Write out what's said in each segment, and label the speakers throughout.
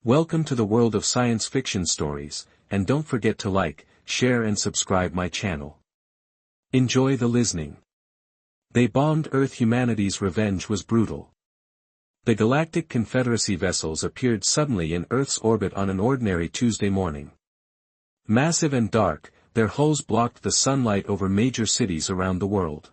Speaker 1: Welcome to the world of science fiction stories, and don't forget to like, share and subscribe my channel. Enjoy the listening. They bombed Earth. Humanity's revenge was brutal. The Galactic Confederacy vessels appeared suddenly in Earth's orbit on an ordinary Tuesday morning. Massive and dark, their hulls blocked the sunlight over major cities around the world.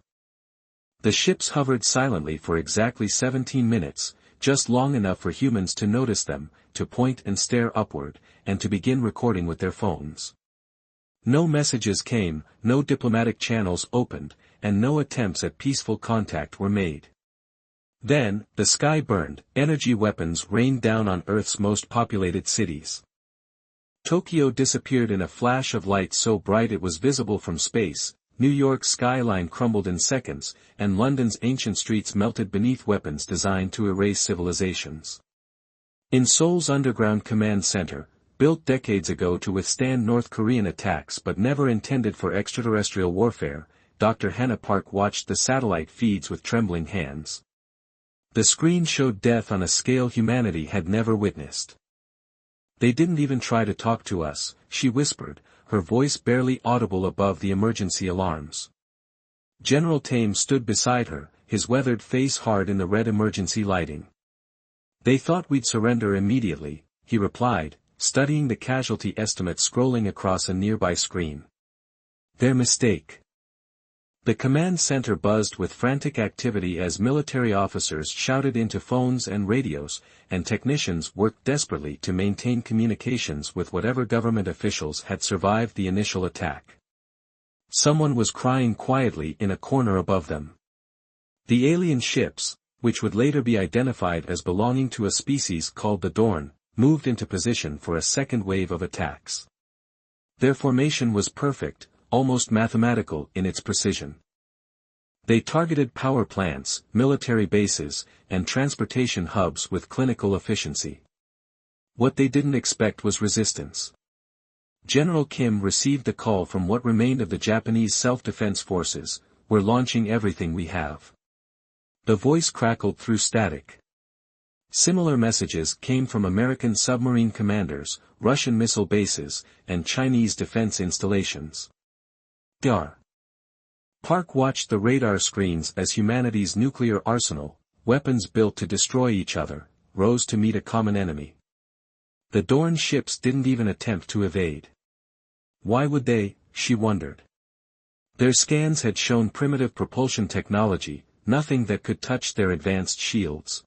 Speaker 1: The ships hovered silently for exactly 17 minutes, just long enough for humans to notice them, to point and stare upward, and to begin recording with their phones. No messages came, no diplomatic channels opened, and no attempts at peaceful contact were made. Then, the sky burned, energy weapons rained down on Earth's most populated cities. Tokyo disappeared in a flash of light so bright it was visible from space, New York's skyline crumbled in seconds, and London's ancient streets melted beneath weapons designed to erase civilizations. In Seoul's underground command center, built decades ago to withstand North Korean attacks but never intended for extraterrestrial warfare, Dr. Hannah Park watched the satellite feeds with trembling hands. The screen showed death on a scale humanity had never witnessed. "They didn't even try to talk to us," she whispered, her voice barely audible above the emergency alarms. General Tame stood beside her, his weathered face hard in the red emergency lighting. "They thought we'd surrender immediately," he replied, studying the casualty estimate scrolling across a nearby screen. "Their mistake." The command center buzzed with frantic activity as military officers shouted into phones and radios, and technicians worked desperately to maintain communications with whatever government officials had survived the initial attack. Someone was crying quietly in a corner above them. The alien ships, which would later be identified as belonging to a species called the Dorn, moved into position for a second wave of attacks. Their formation was perfect, almost mathematical in its precision. They targeted power plants, military bases, and transportation hubs with clinical efficiency. What they didn't expect was resistance. General Kim received the call from what remained of the Japanese self-defense forces: "We're launching everything we have." The voice crackled through static. Similar messages came from American submarine commanders, Russian missile bases, and Chinese defense installations. Park watched the radar screens as humanity's nuclear arsenal, weapons built to destroy each other, rose to meet a common enemy. The Dorn ships didn't even attempt to evade. Why would they, she wondered. Their scans had shown primitive propulsion technology, nothing that could touch their advanced shields.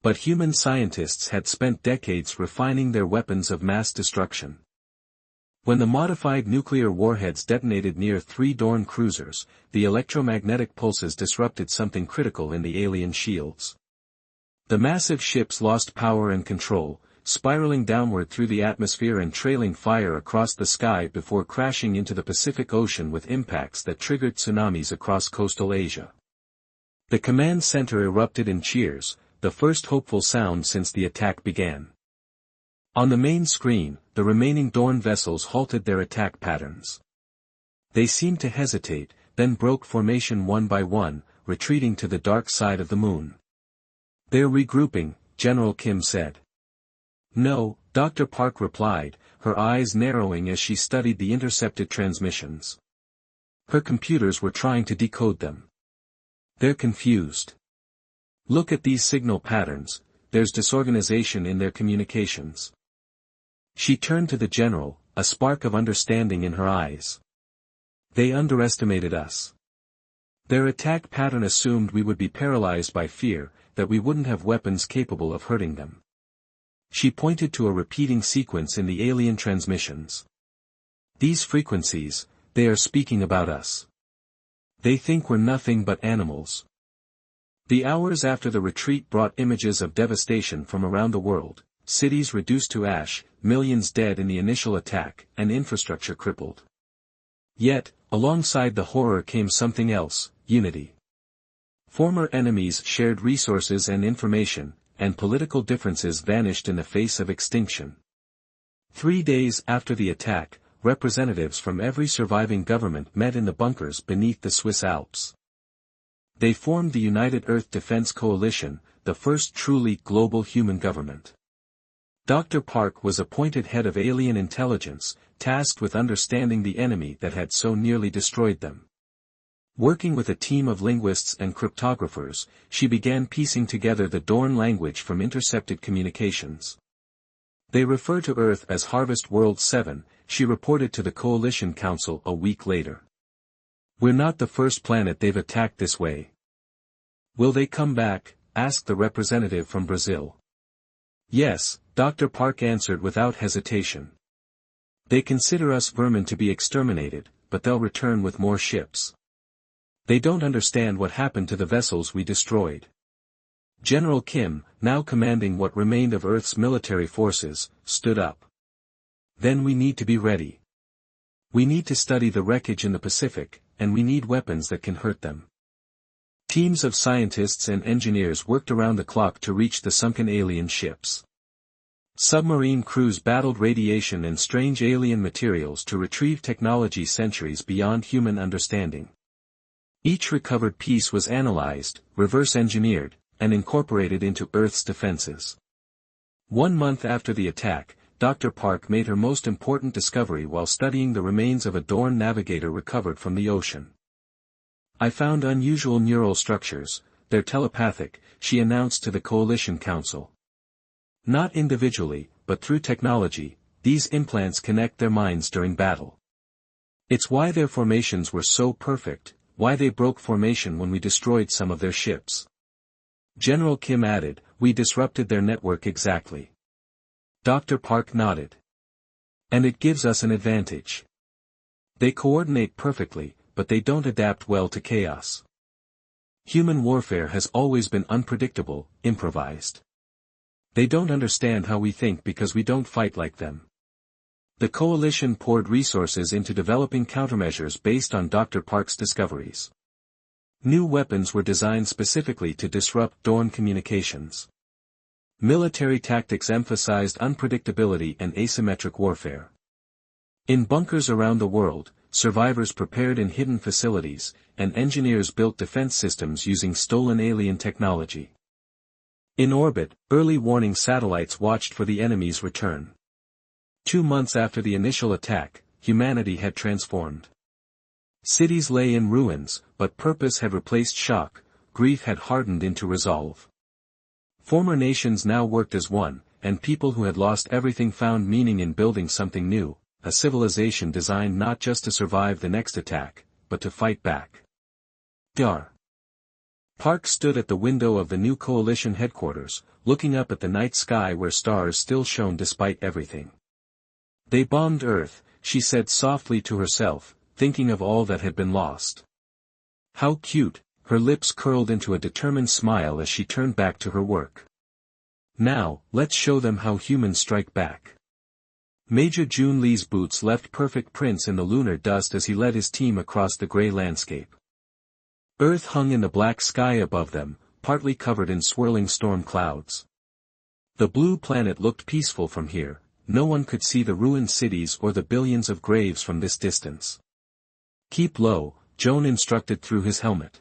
Speaker 1: But human scientists had spent decades refining their weapons of mass destruction. When the modified nuclear warheads detonated near 3 Dorn cruisers, the electromagnetic pulses disrupted something critical in the alien shields. The massive ships lost power and control, spiraling downward through the atmosphere and trailing fire across the sky before crashing into the Pacific Ocean with impacts that triggered tsunamis across coastal Asia. The command center erupted in cheers, the first hopeful sound since the attack began. On the main screen, the remaining Dorn vessels halted their attack patterns. They seemed to hesitate, then broke formation one by one, retreating to the dark side of the moon. "They're regrouping," General Kim said. "No," Dr. Park replied, her eyes narrowing as she studied the intercepted transmissions. Her computers were trying to decode them. "They're confused. Look at these signal patterns, there's disorganization in their communications." She turned to the general, a spark of understanding in her eyes. "They underestimated us. Their attack pattern assumed we would be paralyzed by fear, that we wouldn't have weapons capable of hurting them." She pointed to a repeating sequence in the alien transmissions. "These frequencies, they are speaking about us. They think we're nothing but animals." The hours after the retreat brought images of devastation from around the world, cities reduced to ash, millions dead in the initial attack, and infrastructure crippled. Yet, alongside the horror came something else: unity. Former enemies shared resources and information, and political differences vanished in the face of extinction. 3 days after the attack, representatives from every surviving government met in the bunkers beneath the Swiss Alps. They formed the United Earth Defense Coalition, the first truly global human government. Dr. Park was appointed head of alien intelligence, tasked with understanding the enemy that had so nearly destroyed them. Working with a team of linguists and cryptographers, she began piecing together the Dorn language from intercepted communications. They refer to Earth as Harvest World 7, she reported to the Coalition Council a week later. We're not the first planet they've attacked this way. Will they come back? Asked the representative from Brazil. Yes, Dr. Park answered without hesitation. They consider us vermin to be exterminated, but they'll return with more ships. They don't understand what happened to the vessels we destroyed. General Kim, now commanding what remained of Earth's military forces, stood up. Then we need to be ready. We need to study the wreckage in the Pacific, and we need weapons that can hurt them. Teams of scientists and engineers worked around the clock to reach the sunken alien ships. Submarine crews battled radiation and strange alien materials to retrieve technology centuries beyond human understanding. Each recovered piece was analyzed, reverse-engineered, and incorporated into Earth's defenses. 1 month after the attack, Dr. Park made her most important discovery while studying the remains of a Dorn navigator recovered from the ocean. I found unusual neural structures, they're telepathic, she announced to the Coalition Council. Not individually, but through technology, these implants connect their minds during battle. It's why their formations were so perfect, why they broke formation when we destroyed some of their ships. General Kim added, we disrupted their network exactly. Dr. Park nodded. And it gives us an advantage. They coordinate perfectly, but they don't adapt well to chaos. Human warfare has always been unpredictable, improvised. They don't understand how we think because we don't fight like them. The coalition poured resources into developing countermeasures based on Dr. Park's discoveries. New weapons were designed specifically to disrupt Dorn communications. Military tactics emphasized unpredictability and asymmetric warfare. In bunkers around the world, survivors prepared in hidden facilities, and engineers built defense systems using stolen alien technology. In orbit, early warning satellites watched for the enemy's return. 2 months after the initial attack, humanity had transformed. Cities lay in ruins, but purpose had replaced shock, grief had hardened into resolve. Former nations now worked as one, and people who had lost everything found meaning in building something new, a civilization designed not just to survive the next attack, but to fight back. Dr. Park stood at the window of the new coalition headquarters, looking up at the night sky where stars still shone despite everything. They bombed Earth, she said softly to herself, thinking of all that had been lost. How cute, her lips curled into a determined smile as she turned back to her work. Now, let's show them how humans strike back. Major Jun Lee's boots left perfect prints in the lunar dust as he led his team across the gray landscape. Earth hung in the black sky above them, partly covered in swirling storm clouds. The blue planet looked peaceful from here, no one could see the ruined cities or the billions of graves from this distance. Keep low, Joan instructed through his helmet.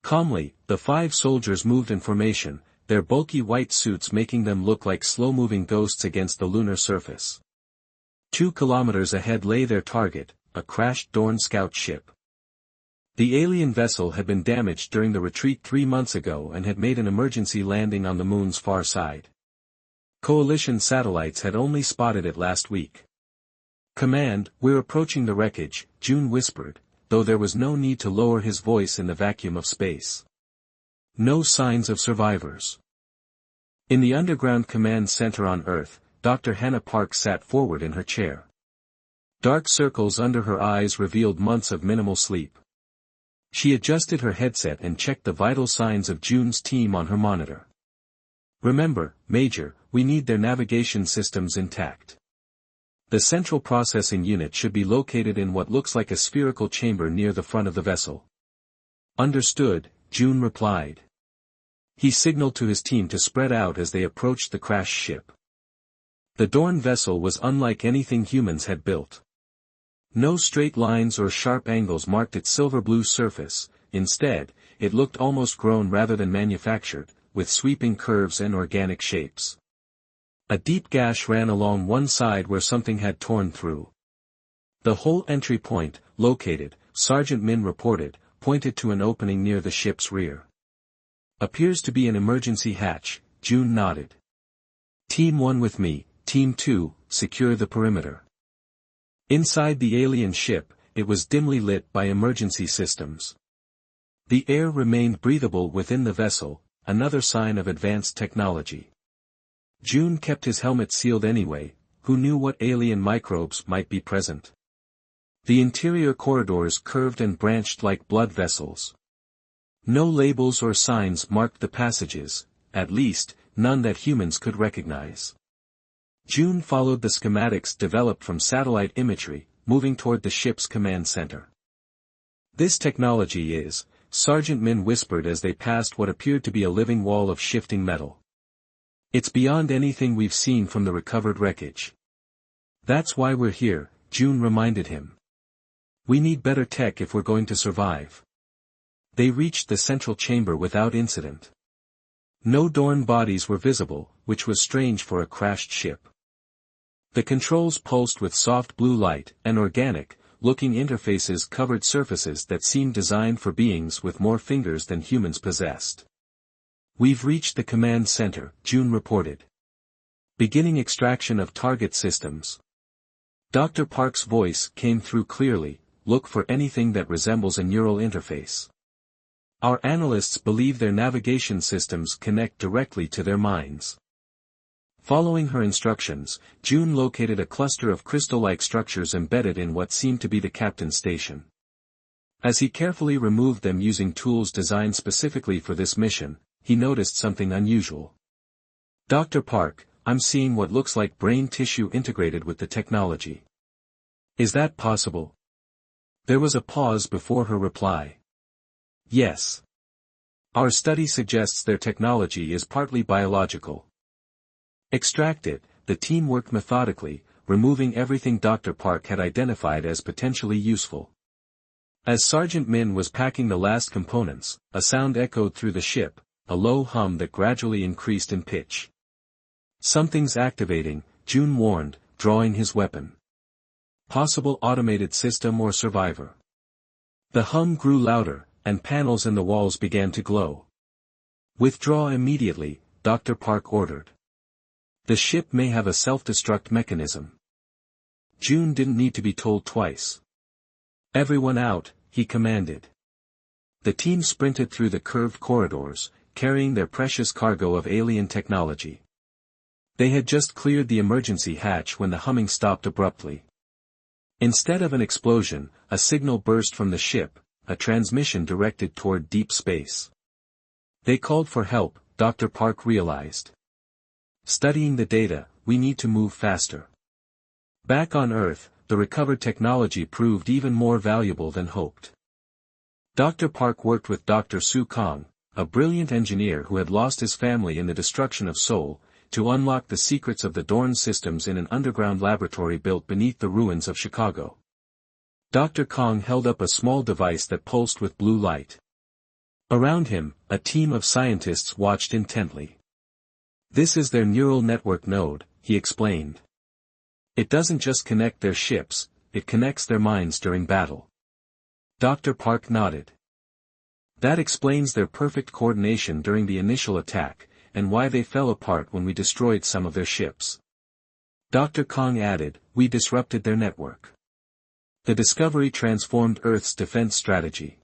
Speaker 1: Calmly, the 5 soldiers moved in formation, their bulky white suits making them look like slow-moving ghosts against the lunar surface. 2 kilometers ahead lay their target, a crashed Dorn scout ship. The alien vessel had been damaged during the retreat 3 months ago and had made an emergency landing on the moon's far side. Coalition satellites had only spotted it last week. Command, we're approaching the wreckage, June whispered, though there was no need to lower his voice in the vacuum of space. No signs of survivors. In the underground command center on Earth, Dr. Hannah Park sat forward in her chair. Dark circles under her eyes revealed months of minimal sleep. She adjusted her headset and checked the vital signs of June's team on her monitor. Remember, Major, we need their navigation systems intact. The central processing unit should be located in what looks like a spherical chamber near the front of the vessel. Understood, June replied. He signaled to his team to spread out as they approached the crashed ship. The Dorn vessel was unlike anything humans had built. No straight lines or sharp angles marked its silver-blue surface, instead, it looked almost grown rather than manufactured, with sweeping curves and organic shapes. A deep gash ran along one side where something had torn through. The whole entry point, located, Sergeant Min reported, pointed to an opening near the ship's rear. Appears to be an emergency hatch, June nodded. Team 1 with me, Team 2, secure the perimeter. Inside the alien ship, it was dimly lit by emergency systems. The air remained breathable within the vessel, another sign of advanced technology. June kept his helmet sealed anyway, who knew what alien microbes might be present. The interior corridors curved and branched like blood vessels. No labels or signs marked the passages, at least, none that humans could recognize. June followed the schematics developed from satellite imagery, moving toward the ship's command center. This technology is, Sergeant Min whispered as they passed what appeared to be a living wall of shifting metal. It's beyond anything we've seen from the recovered wreckage. That's why we're here, June reminded him. We need better tech if we're going to survive. They reached the central chamber without incident. No Dorn bodies were visible, which was strange for a crashed ship. The controls pulsed with soft blue light, and organic-looking interfaces covered surfaces that seemed designed for beings with more fingers than humans possessed. We've reached the command center, June reported. Beginning extraction of target systems. Dr. Park's voice came through clearly. Look for anything that resembles a neural interface. Our analysts believe their navigation systems connect directly to their minds. Following her instructions, June located a cluster of crystal-like structures embedded in what seemed to be the captain's station. As he carefully removed them using tools designed specifically for this mission, he noticed something unusual. Dr. Park, I'm seeing what looks like brain tissue integrated with the technology. Is that possible? There was a pause before her reply. Yes. Our study suggests their technology is partly biological. Extract it, the team worked methodically, removing everything Dr. Park had identified as potentially useful. As Sergeant Min was packing the last components, a sound echoed through the ship, a low hum that gradually increased in pitch. Something's activating, June warned, drawing his weapon. Possible automated system or survivor. The hum grew louder, and panels in the walls began to glow. Withdraw immediately, Dr. Park ordered. The ship may have a self-destruct mechanism. June didn't need to be told twice. Everyone out, he commanded. The team sprinted through the curved corridors, carrying their precious cargo of alien technology. They had just cleared the emergency hatch when the humming stopped abruptly. Instead of an explosion, a signal burst from the ship, a transmission directed toward deep space. They called for help, Dr. Park realized. Studying the data, we need to move faster. Back on Earth, the recovered technology proved even more valuable than hoped. Dr. Park worked with Dr. Su Kong, a brilliant engineer who had lost his family in the destruction of Seoul, to unlock the secrets of the Dorn systems in an underground laboratory built beneath the ruins of Chicago. Dr. Kong held up a small device that pulsed with blue light. Around him, a team of scientists watched intently. This is their neural network node, he explained. It doesn't just connect their ships, it connects their minds during battle. Dr. Park nodded. That explains their perfect coordination during the initial attack, and why they fell apart when we destroyed some of their ships. Dr. Kong added, we disrupted their network. The discovery transformed Earth's defense strategy.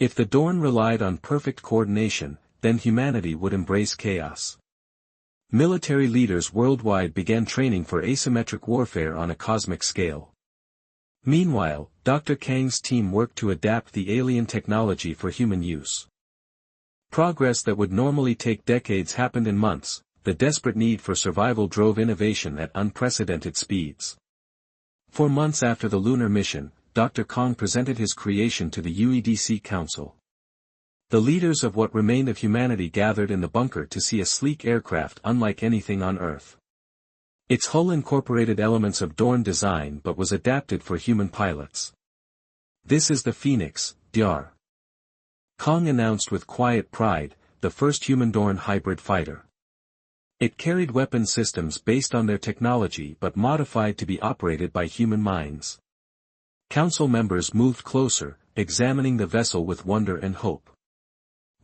Speaker 1: If the Dorn relied on perfect coordination, then humanity would embrace chaos. Military leaders worldwide began training for asymmetric warfare on a cosmic scale. Meanwhile, Dr. Kang's team worked to adapt the alien technology for human use. Progress that would normally take decades happened in months. The desperate need for survival drove innovation at unprecedented speeds. 4 months after the lunar mission, Dr. Kong presented his creation to the UEDC Council. The leaders of what remained of humanity gathered in the bunker to see a sleek aircraft unlike anything on Earth. Its hull incorporated elements of Dorn design but was adapted for human pilots. This is the Phoenix, Dr. Kong announced with quiet pride, the first human Dorn hybrid fighter. It carried weapon systems based on their technology but modified to be operated by human minds. Council members moved closer, examining the vessel with wonder and hope.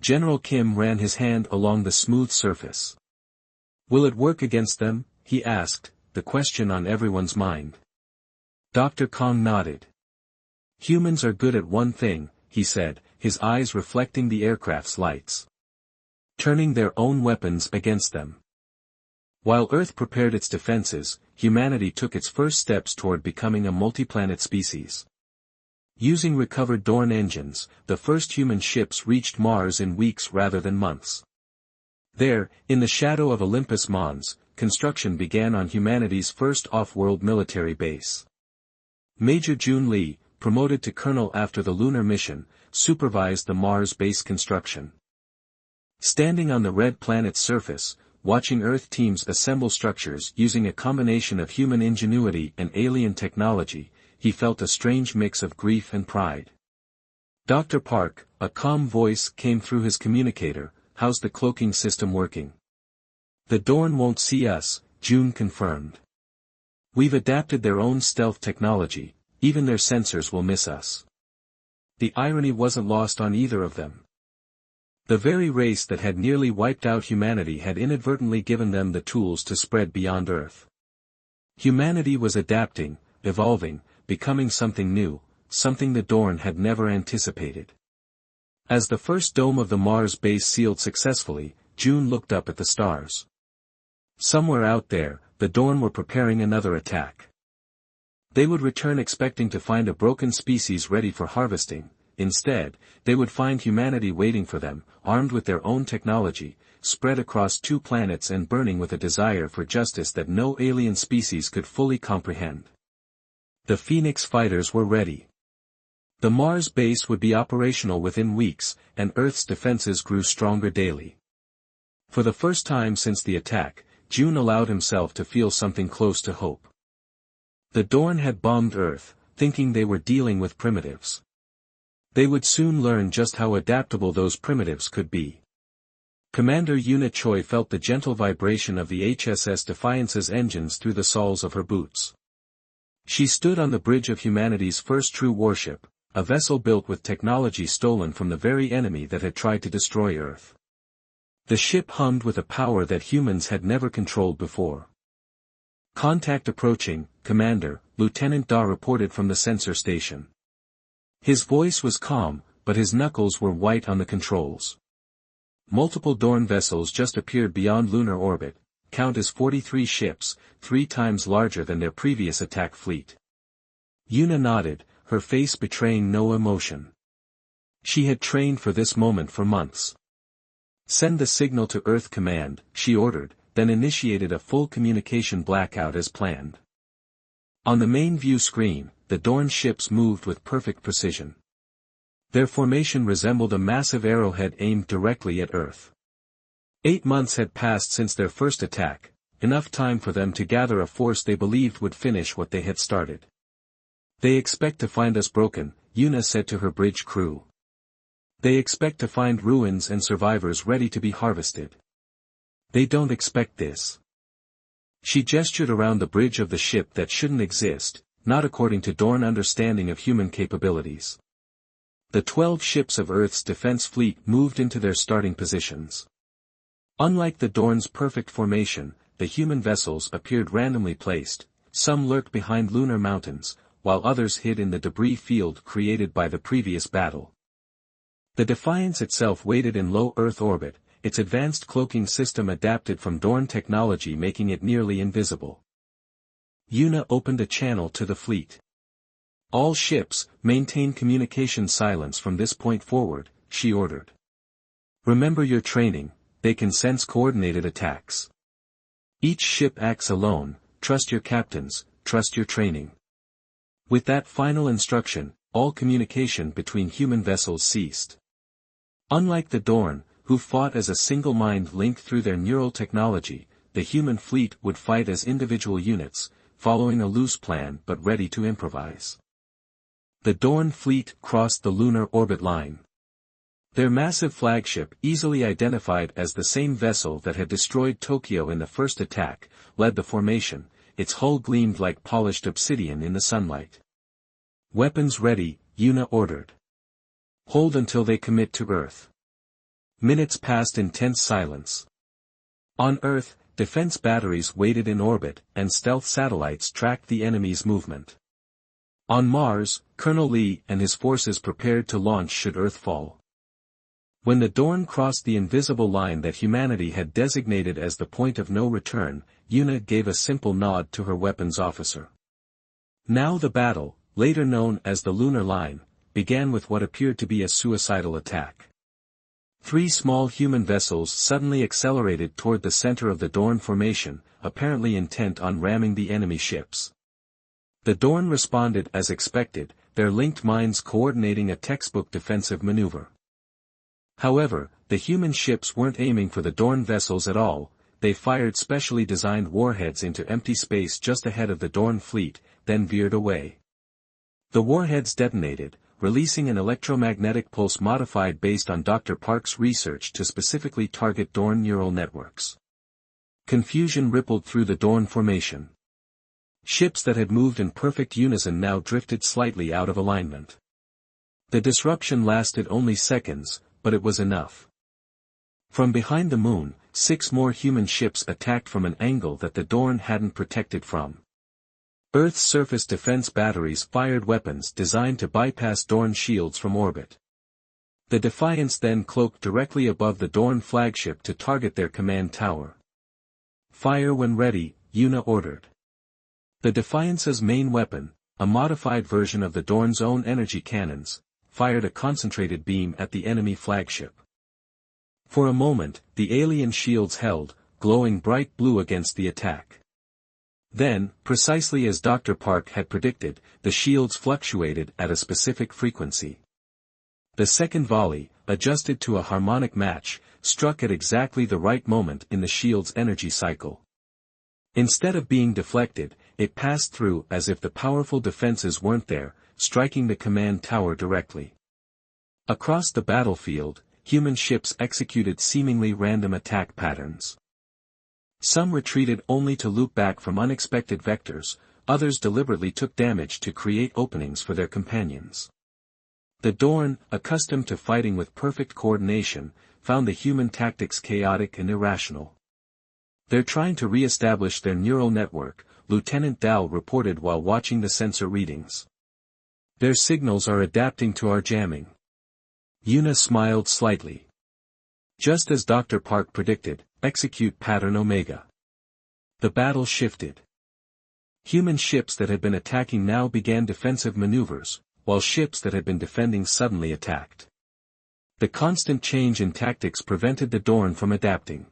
Speaker 1: General Kim ran his hand along the smooth surface. "Will it work against them?" he asked, the question on everyone's mind. Dr. Kong nodded. "Humans are good at one thing," he said, his eyes reflecting the aircraft's lights. "Turning their own weapons against them." While Earth prepared its defenses, humanity took its first steps toward becoming a multi-planet species. Using recovered Dorn engines, the first human ships reached Mars in weeks rather than months. There, in the shadow of Olympus Mons, construction began on humanity's first off-world military base. Major Jun Lee, promoted to colonel after the lunar mission, supervised the Mars base construction. Standing on the red planet's surface, watching Earth teams assemble structures using a combination of human ingenuity and alien technology, he felt a strange mix of grief and pride. "Dr. Park," a calm voice came through his communicator, "how's the cloaking system working?" "The Dorn won't see us," June confirmed. "We've adapted their own stealth technology, even their sensors will miss us." The irony wasn't lost on either of them. The very race that had nearly wiped out humanity had inadvertently given them the tools to spread beyond Earth. Humanity was adapting, evolving, becoming something new, something the Dorn had never anticipated. As the first dome of the Mars base sealed successfully, June looked up at the stars. Somewhere out there, the Dorn were preparing another attack. They would return expecting to find a broken species ready for harvesting. Instead, they would find humanity waiting for them, armed with their own technology, spread across 2 planets and burning with a desire for justice that no alien species could fully comprehend. The Phoenix fighters were ready. The Mars base would be operational within weeks, and Earth's defenses grew stronger daily. For the first time since the attack, June allowed himself to feel something close to hope. The Dorn had bombed Earth, thinking they were dealing with primitives. They would soon learn just how adaptable those primitives could be. Commander Yuna Choi felt the gentle vibration of the HSS Defiance's engines through the soles of her boots. She stood on the bridge of humanity's first true warship, a vessel built with technology stolen from the very enemy that had tried to destroy Earth. The ship hummed with a power that humans had never controlled before. "Contact approaching, Commander," Lieutenant Da reported from the sensor station. His voice was calm, but his knuckles were white on the controls. Multiple Dorn vessels just appeared beyond lunar orbit, count as 43 ships, 3 times larger than their previous attack fleet. Yuna nodded, her face betraying no emotion. She had trained for this moment for months. "Send the signal to Earth Command," she ordered, then initiated a full communication blackout as planned. On the main view screen, the Dorn ships moved with perfect precision. Their formation resembled a massive arrowhead aimed directly at Earth. 8 months had passed since their first attack, enough time for them to gather a force they believed would finish what they had started. "They expect to find us broken," Yuna said to her bridge crew. "They expect to find ruins and survivors ready to be harvested. They don't expect this." She gestured around the bridge of the ship that shouldn't exist, not according to Dorn understanding of human capabilities. The 12 ships of Earth's defense fleet moved into their starting positions. Unlike the Dorn's perfect formation, the human vessels appeared randomly placed, some lurked behind lunar mountains, while others hid in the debris field created by the previous battle. The Defiance itself waited in low Earth orbit, its advanced cloaking system adapted from Dorn technology making it nearly invisible. Yuna opened a channel to the fleet. "All ships, maintain communication silence from this point forward," she ordered. "Remember your training, they can sense coordinated attacks. Each ship acts alone, trust your captains, trust your training." With that final instruction, all communication between human vessels ceased. Unlike the Dorn, who fought as a single mind linked through their neural technology, the human fleet would fight as individual units, following a loose plan but ready to improvise. The Dorn fleet crossed the lunar orbit line. Their massive flagship, easily identified as the same vessel that had destroyed Tokyo in the first attack, led the formation. Its hull gleamed like polished obsidian in the sunlight. "Weapons ready," Yuna ordered. "Hold until they commit to Earth." Minutes passed in tense silence. On Earth, defense batteries waited in orbit, and stealth satellites tracked the enemy's movement. On Mars, Colonel Lee and his forces prepared to launch should Earth fall. When the Dorn crossed the invisible line that humanity had designated as the point of no return, Yuna gave a simple nod to her weapons officer. Now the battle, later known as the Lunar Line, began with what appeared to be a suicidal attack. 3 small human vessels suddenly accelerated toward the center of the Dorn formation, apparently intent on ramming the enemy ships. The Dorn responded as expected, their linked minds coordinating a textbook defensive maneuver. However, the human ships weren't aiming for the Dorn vessels at all. They fired specially designed warheads into empty space just ahead of the Dorn fleet, then veered away. The warheads detonated, releasing an electromagnetic pulse modified based on Dr. Park's research to specifically target Dorn neural networks. Confusion rippled through the Dorn formation. Ships that had moved in perfect unison now drifted slightly out of alignment. The disruption lasted only seconds, but it was enough. From behind the moon, 6 more human ships attacked from an angle that the Dorn hadn't protected from. Earth's surface defense batteries fired weapons designed to bypass Dorn shields from orbit. The Defiance then cloaked directly above the Dorn flagship to target their command tower. "Fire when ready," Yuna ordered. The Defiance's main weapon, a modified version of the Dorn's own energy cannons, fired a concentrated beam at the enemy flagship. For a moment, the alien shields held, glowing bright blue against the attack. Then, precisely as Dr. Park had predicted, the shields fluctuated at a specific frequency. The second volley, adjusted to a harmonic match, struck at exactly the right moment in the shield's energy cycle. Instead of being deflected, it passed through as if the powerful defenses weren't there, striking the command tower directly. Across the battlefield, human ships executed seemingly random attack patterns. Some retreated only to loop back from unexpected vectors, others deliberately took damage to create openings for their companions. The Dorn, accustomed to fighting with perfect coordination, found the human tactics chaotic and irrational. "They're trying to re-establish their neural network," Lieutenant Dal reported while watching the sensor readings. "Their signals are adapting to our jamming." Yuna smiled slightly. Just as Dr. Park predicted, execute pattern Omega. The battle shifted. Human ships that had been attacking now began defensive maneuvers, while ships that had been defending suddenly attacked. The constant change in tactics prevented the Dorn from adapting.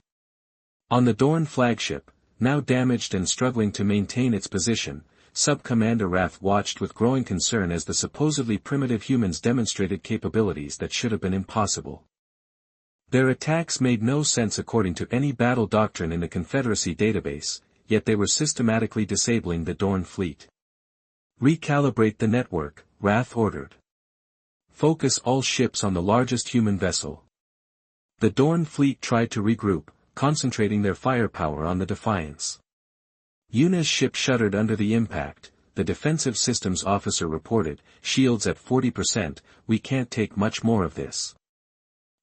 Speaker 1: On the Dorn flagship, now damaged and struggling to maintain its position, Sub-Commander Rath watched with growing concern as the supposedly primitive humans demonstrated capabilities that should have been impossible. Their attacks made no sense according to any battle doctrine in the Confederacy database, yet they were systematically disabling the Dorn fleet. "Recalibrate the network," Rath ordered. "Focus all ships on the largest human vessel." The Dorn fleet tried to regroup, concentrating their firepower on the Defiance. Yuna's ship shuddered under the impact, the defensive systems officer reported, "Shields at 40%, we can't take much more of this."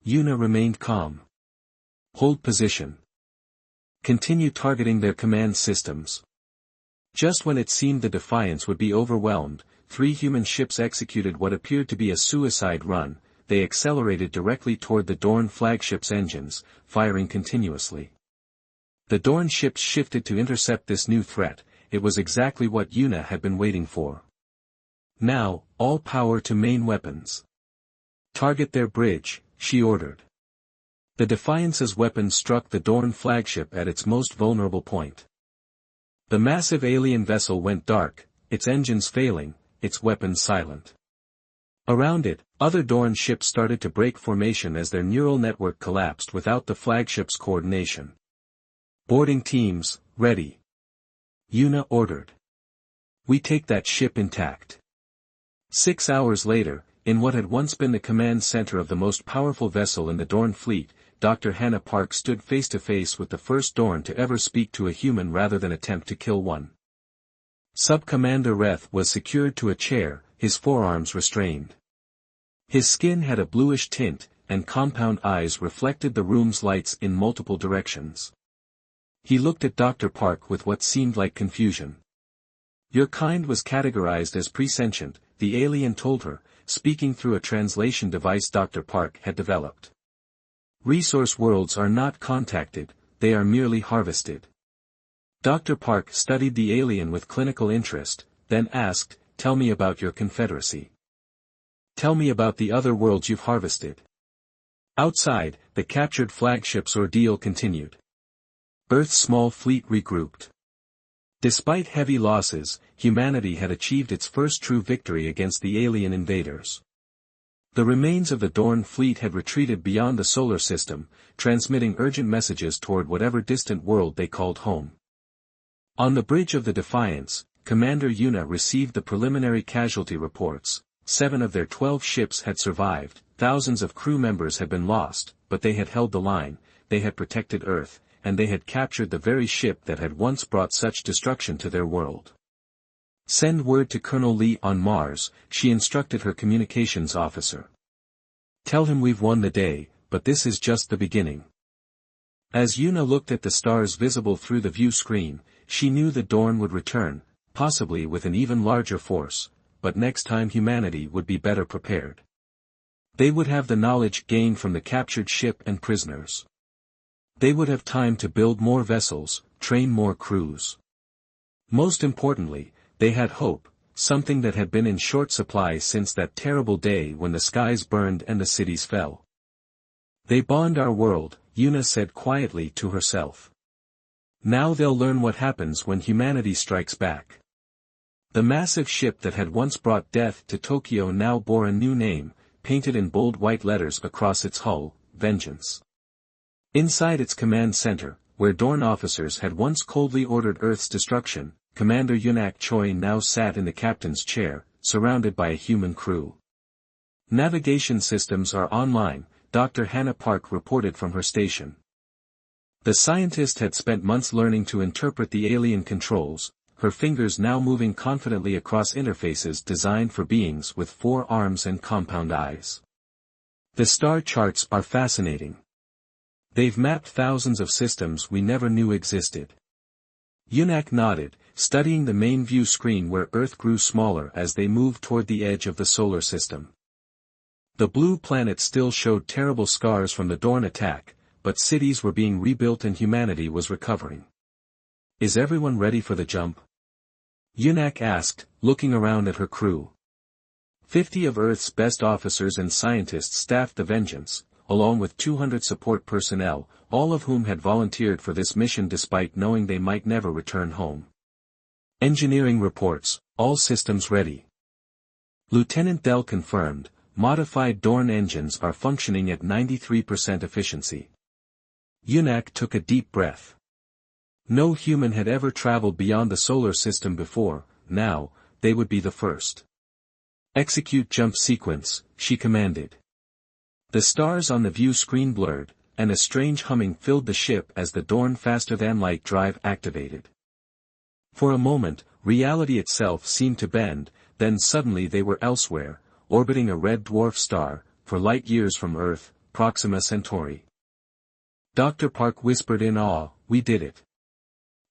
Speaker 1: Yuna remained calm. "Hold position. Continue targeting their command systems." Just when it seemed the Defiance would be overwhelmed, 3 human ships executed what appeared to be a suicide run. They accelerated directly toward the Dorn flagship's engines, firing continuously. The Dorn ships shifted to intercept this new threat. It was exactly what Yuna had been waiting for. "Now, all power to main weapons. Target their bridge," she ordered. The Defiance's weapons struck the Dorn flagship at its most vulnerable point. The massive alien vessel went dark, its engines failing, its weapons silent. Around it, other Dorn ships started to break formation as their neural network collapsed without the flagship's coordination. "Boarding teams, ready," Yuna ordered. "We take that ship intact." 6 hours later, In what had once been the command center of the most powerful vessel in the Dorn fleet, Dr. Hannah Park stood face to face with the first Dorn to ever speak to a human rather than attempt to kill one. Sub-Commander Reth was secured to a chair, his forearms restrained. His skin had a bluish tint, and compound eyes reflected the room's lights in multiple directions. He looked at Dr. Park with what seemed like confusion. "Your kind was categorized as presentient," the alien told her, speaking through a translation device Dr. Park had developed. "Resource worlds are not contacted, they are merely harvested." Dr. Park studied the alien with clinical interest, then asked, "Tell me about your confederacy. Tell me about the other worlds you've harvested." Outside, the captured flagship's ordeal continued. Earth's small fleet regrouped. Despite heavy losses, humanity had achieved its first true victory against the alien invaders. The remains of the Dorn fleet had retreated beyond the solar system, transmitting urgent messages toward whatever distant world they called home. On the bridge of the Defiance, Commander Una received the preliminary casualty reports. 7 of their 12 ships had survived, thousands of crew members had been lost, but they had held the line, they had protected Earth, and they had captured the very ship that had once brought such destruction to their world. "Send word to Colonel Lee on Mars," she instructed her communications officer. "Tell him we've won the day, but this is just the beginning." As Una looked at the stars visible through the view screen, she knew the Dorn would return, possibly with an even larger force, but next time humanity would be better prepared. They would have the knowledge gained from the captured ship and prisoners. They would have time to build more vessels, train more crews. Most importantly, they had hope, something that had been in short supply since that terrible day when the skies burned and the cities fell. "They bombed our world," Una said quietly to herself. "Now they'll learn what happens when humanity strikes back." The massive ship that had once brought death to Tokyo now bore a new name, painted in bold white letters across its hull, Vengeance. Inside its command center, where Dorn officers had once coldly ordered Earth's destruction, Commander Yunak Choi now sat in the captain's chair, surrounded by a human crew. "Navigation systems are online," Dr. Hannah Park reported from her station. The scientist had spent months learning to interpret the alien controls, her fingers now moving confidently across interfaces designed for beings with 4 arms and compound eyes. "The star charts are fascinating. They've mapped thousands of systems we never knew existed." Yunak nodded, studying the main view screen where Earth grew smaller as they moved toward the edge of the solar system. The blue planet still showed terrible scars from the Dorn attack, but cities were being rebuilt and humanity was recovering. "Is everyone ready for the jump?" Yunak asked, looking around at her crew. 50 of Earth's best officers and scientists staffed the Vengeance, along with 200 support personnel, all of whom had volunteered for this mission despite knowing they might never return home. "Engineering reports, all systems ready." Lieutenant Dell confirmed, "Modified Dorn engines are functioning at 93% efficiency." Yunak took a deep breath. No human had ever traveled beyond the solar system before, now, they would be the first. "Execute jump sequence," she commanded. The stars on the view screen blurred, and a strange humming filled the ship as the Dorn faster-than-light drive activated. For a moment, reality itself seemed to bend, then suddenly they were elsewhere, orbiting a red dwarf star, for light years from Earth, Proxima Centauri. Dr. Park whispered in awe, "We did it."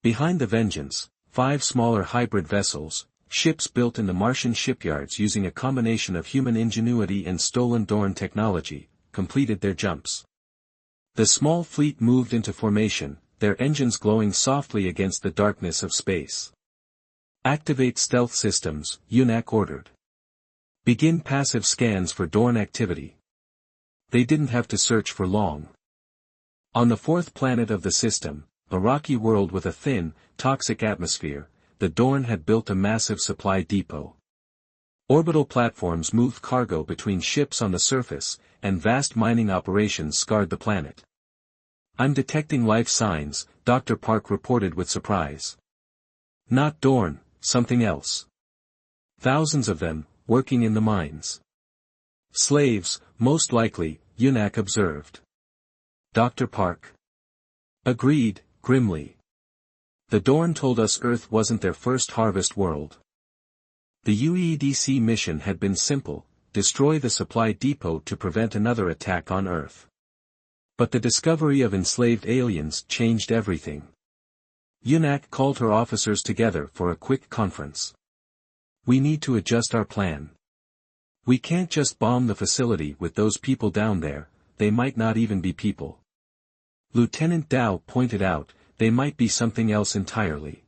Speaker 1: Behind the Vengeance, 5 smaller hybrid vessels, ships built in the Martian shipyards using a combination of human ingenuity and stolen Dorn technology, completed their jumps. The small fleet moved into formation, their engines glowing softly against the darkness of space. "Activate stealth systems," Yunak ordered. "Begin passive scans for Dorn activity." They didn't have to search for long. On the 4th planet of the system, a rocky world with a thin, toxic atmosphere, the Dorn had built a massive supply depot. Orbital platforms moved cargo between ships on the surface, and vast mining operations scarred the planet. "I'm detecting life signs," Dr. Park reported with surprise. "Not Dorn, something else. Thousands of them, working in the mines." Slaves, most likely, Yunak observed. Dr. Park agreed, grimly. The Dorn told us Earth wasn't their first harvest world. The UEDC mission had been simple, destroy the supply depot to prevent another attack on Earth. But the discovery of enslaved aliens changed everything. Yunak called her officers together for a quick conference. We need to adjust our plan. We can't just bomb the facility with those people down there, they might not even be people. Lieutenant Dao pointed out, they might be something else entirely.